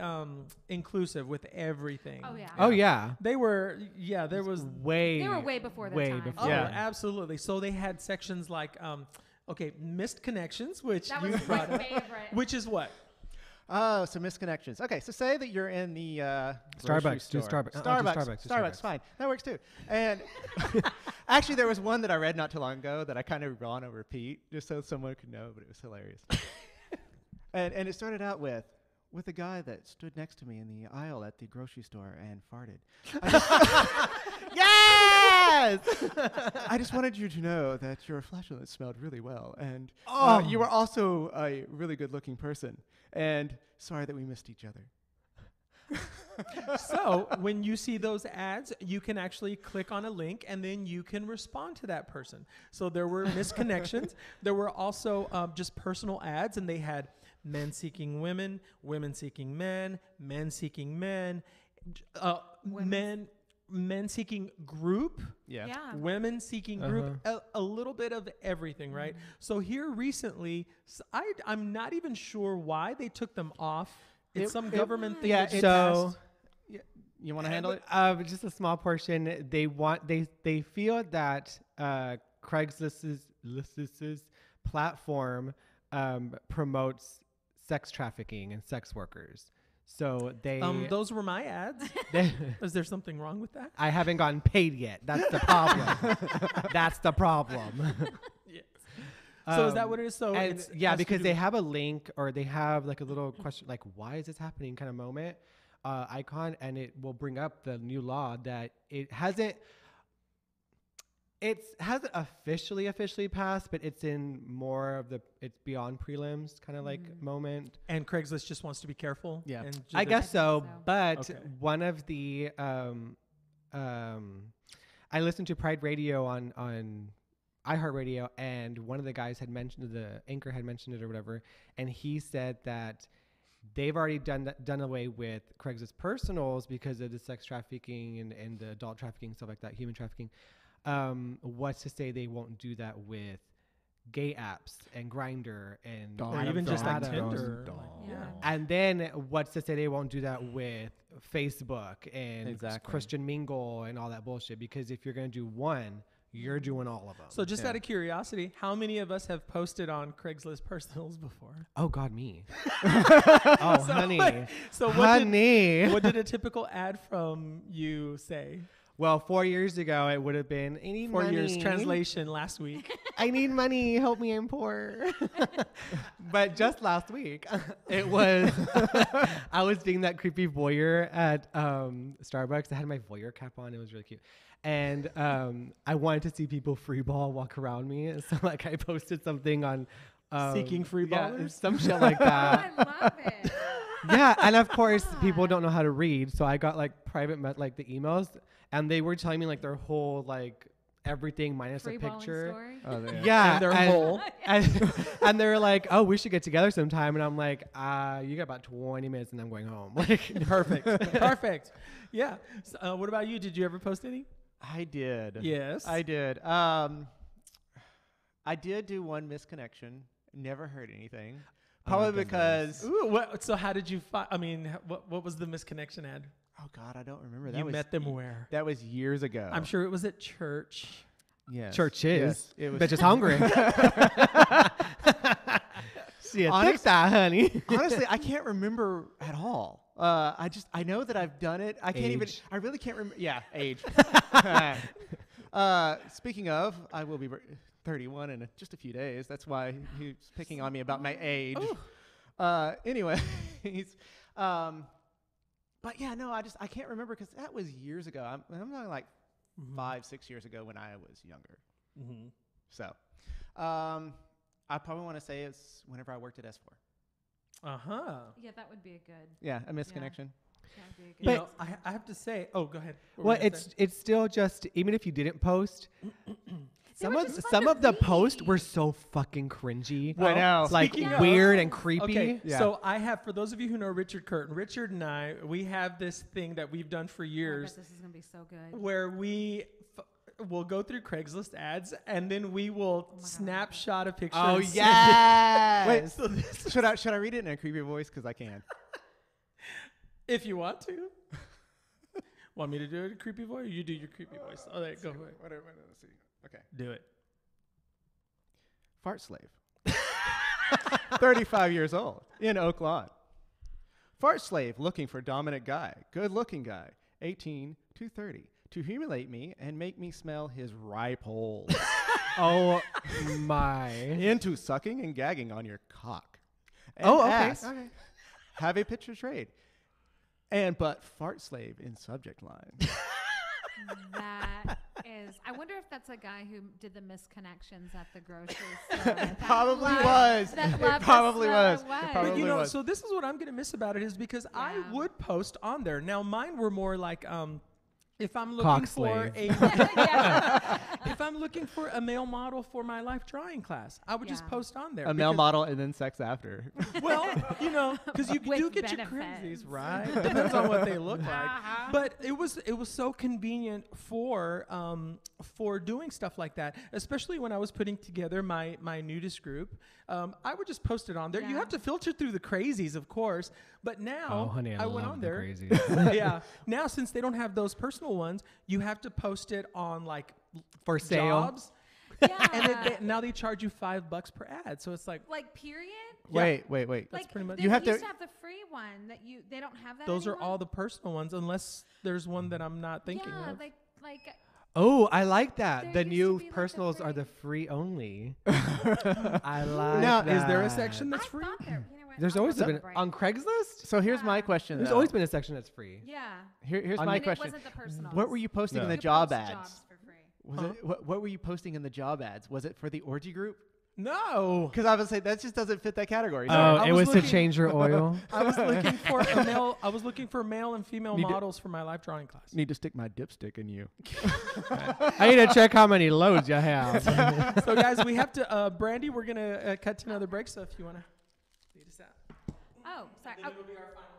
inclusive with everything. Oh yeah. Oh yeah. They were. Yeah, there was. They were way before their way time. before. Oh, Yeah. absolutely. So they had sections like, okay, missed connections, which That you was my brought up, favorite. which is what. Oh, so misconnections. Okay, so say that you're in the grocery Starbucks. Do store. Starbucks. Do Starbucks. Starbucks. Do Starbucks. Fine. That works too. And actually, there was one that I read not too long ago that I kind of want to repeat just so someone could know, but it was hilarious. and it started out with a guy that stood next to me in the aisle at the grocery store and farted. Yes! I just wanted you to know that your flashlight smelled really well, and you were also a really good-looking person. And sorry that we missed each other. So when you see those ads, you can actually click on a link and then you can respond to that person. So there were misconnections. There were also just personal ads, and they had men seeking women, women seeking men seeking men, men seeking group, Yeah. Yeah. women seeking group, a little bit of everything, right? So here recently, I'm not even sure why they took them off. It's some government thing. Yeah. that So- passed. You want to handle it? Just a small portion. They feel that Craigslist's platform promotes sex trafficking and sex workers. So they Those were my ads. they Is there something wrong with that? I haven't gotten paid yet. That's the problem. That's the problem. Yes. So is that what it is? So And it's yeah, has to because do they with- have a link, or they have like a little question, like why is this happening kind of moment icon, and it will bring up the new law that it hasn't officially passed, but it's in more of it's beyond prelims kind of like moment. and Craigslist just wants to be careful. Yeah. and I guess so, so. but Okay. one of the I listened to Pride Radio on iHeartRadio, and one of the guys had mentioned, the anchor had mentioned it or whatever, and he said that they've already done away with Craigslist personals because of the sex trafficking and the adult trafficking, stuff like that, human trafficking. What's to say they won't do that with gay apps and Grindr and or even just like Adam. Tinder. like, Yeah. And then what's to say they won't do that with Facebook and Exactly. Christian Mingle and all that bullshit? Because if you're going to do one, you're doing all of them. So just Yeah. out of curiosity, how many of us have posted on Craigslist personals before? oh God, me. Oh, honey. So Honey. what did a typical ad from you say? Well, 4 years ago, it would have been, I need 4 money. years translation last week. I need money. Help me, I'm poor. But just last week, it was, I was being that creepy voyeur at Starbucks. I had my voyeur cap on. It was really cute. And I wanted to see people free ball walk around me. So like I posted something on Seeking free yeah, ballers? some shit like Oh, that. I love it. Yeah, and of course people don't know how to read, so I got like private like the emails, and they were telling me like their whole like everything minus Free a balling picture. story. Oh, there. Yeah, And their whole. and they're like, "Oh, we should get together sometime," and I'm like, "You got about 20 minutes, and I'm going home." Like, Perfect. Perfect. Yeah. So, what about you? Did you ever post any? I did. Yes. I did. I did do one misconnection. Never heard anything. Probably goodness. because Ooh, so how did you find? I mean, what was the misconnection ad? oh God, I don't remember. You met them where? That was years ago. I'm sure it was at church. Yes. Church is. Yes, it was. Bitch is hungry. See, Honest- that, honey. Honestly, I can't remember at all. I know that I've done it. I can't even. Age. I really can't remember. Yeah, age. Speaking of, I will be 31 in just a few days. That's why he's picking on me about my age. Anyways, but yeah, no, I can't remember because that was years ago. I'm not like 5-6 years ago when I was younger. Mm-hmm. So, I probably want to say it's whenever I worked at S4. Yeah, that would be a good. Yeah, a misconnection. That would be a good. You know, I have to say. Oh, go ahead. What were Well, you gonna say? it's still just, even if you didn't post, They were just fun some to of the posts read. were so fucking cringy. I know. Like Speaking of- weird and creepy. Okay, Yeah. so I have, for those of you who know Richard Curtin, Richard and I, we have this thing that we've done for I bet years this is gonna be so good. where we'll go through Craigslist ads and then we will God. snapshot a picture. Oh, and send it. yes. Wait, So this, should I read it in a creepy voice? Because I can. if you want to. Want me to do it in a creepy voice? Or you do your creepy voice. All right, go for it. Whatever. Let's see. Okay. Do it. Fart slave. 35 years old in Oak Lawn. Fart slave looking for dominant guy. Good looking guy. 18 to 30. To humiliate me and make me smell his ripe holes. Oh my. Into sucking and gagging on your cock. And Oh, okay. ass. Okay. Have a picture trade. And but fart slave in subject line. That is. I wonder if that's a guy who did the misconnections at the grocery store. That Probably loved- was. That It loved to probably smell was. it It was. But probably you know, was. so this is what I'm going to miss about it is because I Yeah. would post on there. Now, mine were more like, if I'm looking Cock for slave. Yeah. if I'm looking for a male model for my life drawing class, I would just Yeah. post on there. A male because- model and then sex after. Well, you know, because you With do get your benefits. crazies, right? Depends on what they look like. Uh-huh. But it was so convenient for doing stuff like that, especially when I was putting together my nudist group. I would just post it on there. You Yeah. have to filter through the crazies, of course, but now Oh, honey, I went love on the there. crazy. Yeah. Now, since they don't have those personal ones, you have to post it on like For sale. jobs, Yeah. and now they charge you $5 per ad. So it's like like period. Yeah. Wait. That's Like pretty much- they You have used to- to have the free one that they don't have that. those are anymore? all the personal ones, unless there's one that I'm not thinking yeah, of. like Oh, I like that. There The used to new be, like, the personals are free- the free only. I like Now, that. is there a section I that's free? thought there. You know what? There's I'll always look been up right on now. Craigslist. So here's my Yeah. question. There's though. always been a section that's free. Yeah. Here's on- my And question. it wasn't the personal. What were you posting in No. the job ads? Jobs for free. Was Huh? it what were you posting in the job ads? Was it for the orgy group? No. Because I would say that just doesn't fit that category. Oh, I it was was to looking- change your oil. I was looking for a male. I was looking for male and female Need to- models for my life drawing class. Need to stick my dipstick in you. I need to check how many loads you have. So, guys, we have to. Brandy, we're gonna cut to another break. So, if you wanna lead us out, Oh, sorry. then Oh, it'll be our final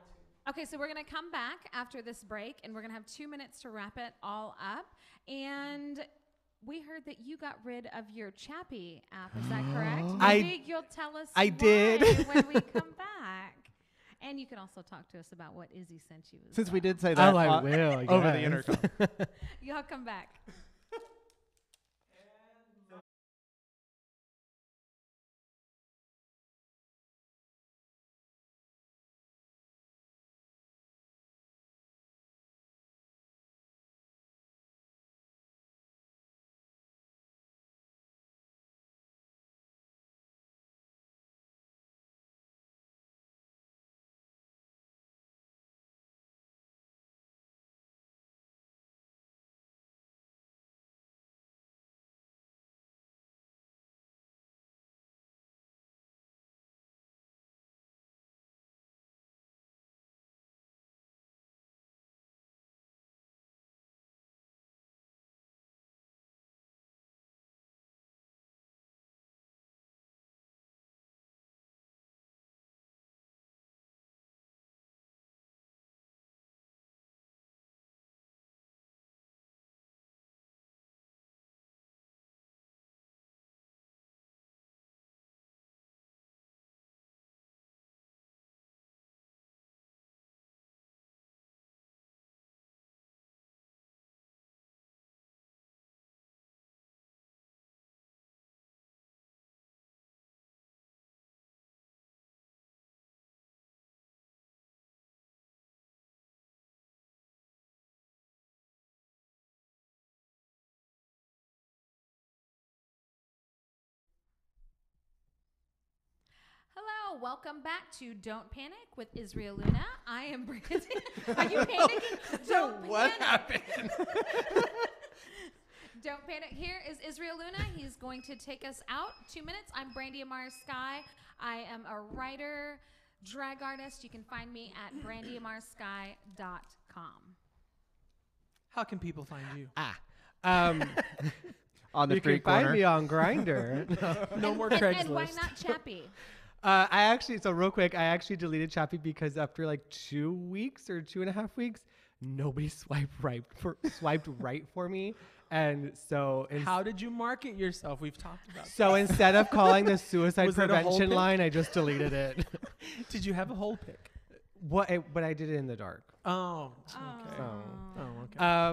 two. okay, so we're gonna come back after this break, and we're gonna have 2 minutes to wrap it all up. And we heard that you got rid of your Chappie app. Is that correct? I- Maybe you'll tell us. I why did. when we come back. And you can also talk to us about what Izzy sent you. as Since we well. did say that Oh, I will. over the yes. intercom. Y'all come back. welcome back to Don't Panic with Israel Luna. I am Brandy. Are you panicking? Don't What panic. happened? Don't panic. Here is Israel Luna. He's going to take us out. 2 minutes. I'm Brandy Amar Sky. I am a writer, drag artist. You can find me at brandyamarSky.com. How can people find you? On the You street can find corner. me on Grinder. No more And Craigslist. why not Chappie? So real quick, I actually deleted Chappie because after like 2 weeks or 2.5 weeks, nobody swiped right for me. And so, How did you market yourself? We've talked about so instead of calling the suicide Was it a whole prevention pic? line, I just deleted it. that. Did you have a whole pic? But I did it in the dark. Oh, okay. So. Oh,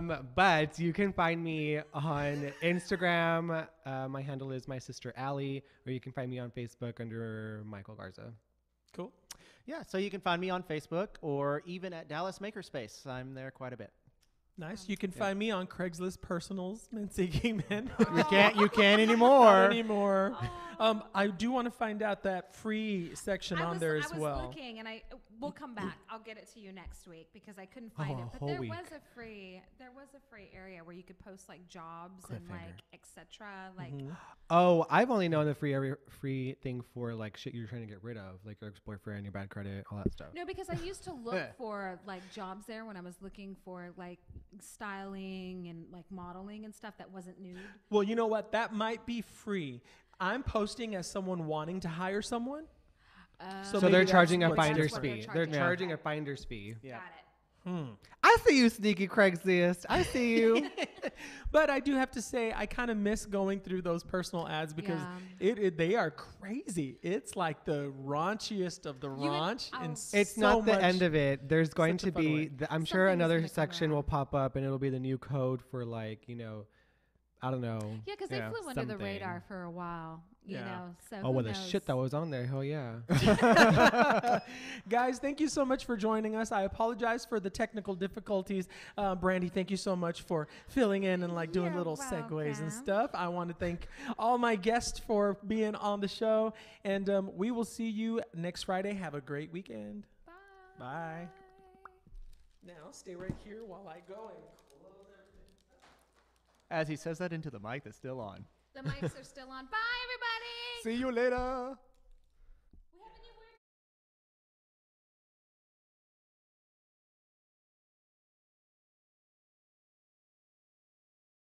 okay. But you can find me on Instagram. My handle is my sister Allie, or you can find me on Facebook under Michael Garza. Cool. Yeah, so you can find me on Facebook or even at Dallas Makerspace. I'm there quite a bit. Nice. You can find me on Craigslist Personals and Seeking Men. You can't Not anymore. anymore. I do want to find out that free section on there as well. I was looking, and we'll come back. I'll get it to you next week because I couldn't find Oh, it. a But whole there week. was a free area where you could post like jobs and like etc. Like Oh, I've only known the free thing for like shit you're trying to get rid of, like your ex-boyfriend, your bad credit, all that stuff. no, because I used to look for like jobs there when I was looking for like styling and like modeling and stuff that wasn't nude. Well, you know what? That might be free. I'm posting as someone wanting to hire someone. So maybe they're that's charging a what- finder's what they're fee. They're charging. charging a finder's fee. Yeah. Got it. I see you, sneaky Craigslist. I see you. But I do have to say, I kind of miss going through those personal ads because they are crazy. It's like the raunchiest of the raunch. And It's so not the much- end of it. There's going such a to fun way. be, I'm sure Something's another gonna come section will around. pop up and it'll be the new code for like, I don't know. Yeah, because they you know, flew under the something. radar for a while. You Yeah. know, so Oh, who well, the knows? shit that was on there. Hell yeah. Guys, thank you so much for joining us. I apologize for the technical difficulties. Brandy, thank you so much for filling in and like doing You're little segues and welcome. stuff. I want to thank all my guests for being on the show. And we will see you next Friday. Have a great weekend. Bye. Bye. Now, stay right here while I go and close everything. As he says that into the mic that's still on. The mics are still on. Bye, everybody. See you later.